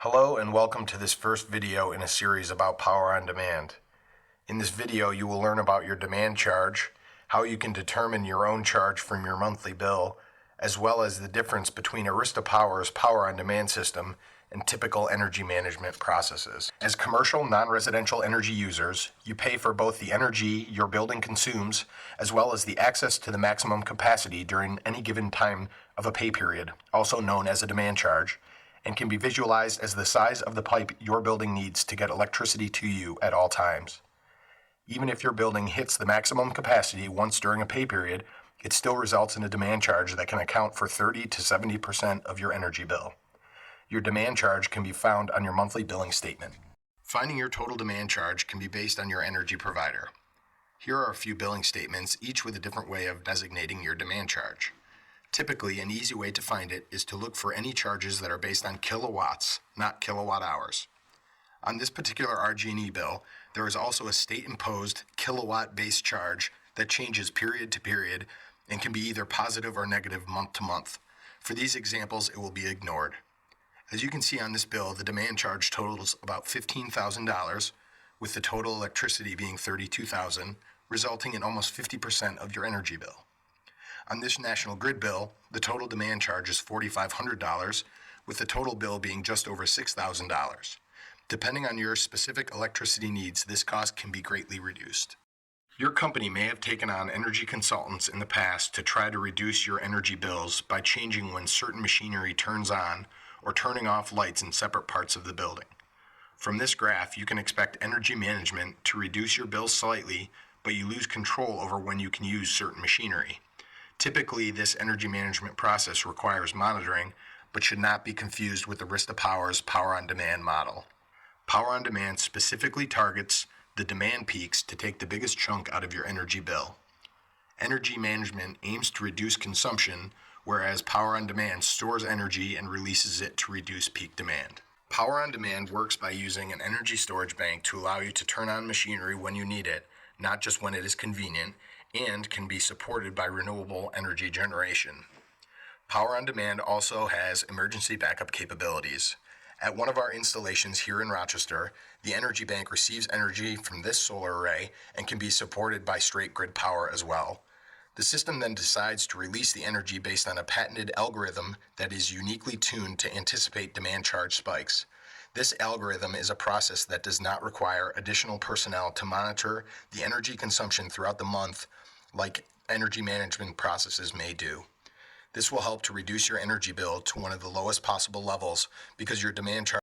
Hello and welcome to this first video in a series about power on demand. In this video you will learn about your demand charge, how you can determine your own charge from your monthly bill, as well as the difference between Arista Power's power on demand system and typical energy management processes. As commercial non-residential energy users, you pay for both the energy your building consumes as well as the access to the maximum capacity during any given time of a pay period, also known as a demand charge, and can be visualized as the size of the pipe your building needs to get electricity to you at all times. Even if your building hits the maximum capacity once during a pay period, it still results in a demand charge that can account for 30 to 70% of your energy bill. Your demand charge can be found on your monthly billing statement. Finding your total demand charge can be based on your energy provider. Here are a few billing statements, each with a different way of designating your demand charge. Typically, an easy way to find it is to look for any charges that are based on kilowatts, not kilowatt hours. On this particular RG&E bill, there is also a state-imposed kilowatt-based charge that changes period to period and can be either positive or negative month to month. For these examples, it will be ignored. As you can see on this bill, the demand charge totals about $15,000, with the total electricity being $32,000, resulting in almost 50% of your energy bill. On this National Grid bill, the total demand charge is $4,500, with the total bill being just over $6,000. Depending on your specific electricity needs, this cost can be greatly reduced. Your company may have taken on energy consultants in the past to try to reduce your energy bills by changing when certain machinery turns on or turning off lights in separate parts of the building. From this graph, you can expect energy management to reduce your bills slightly, but you lose control over when you can use certain machinery. Typically, this energy management process requires monitoring, but should not be confused with Arista Power's Power on Demand model. Power on Demand specifically targets the demand peaks to take the biggest chunk out of your energy bill. Energy management aims to reduce consumption, whereas Power on Demand stores energy and releases it to reduce peak demand. Power on Demand works by using an energy storage bank to allow you to turn on machinery when you need it, not just when it is convenient, and can be supported by renewable energy generation. Power on Demand also has emergency backup capabilities. At one of our installations here in Rochester, the energy bank receives energy from this solar array and can be supported by straight grid power as well. The system then decides to release the energy based on a patented algorithm that is uniquely tuned to anticipate demand charge spikes. This algorithm is a process that does not require additional personnel to monitor the energy consumption throughout the month like energy management processes may do. This will help to reduce your energy bill to one of the lowest possible levels because your demand charge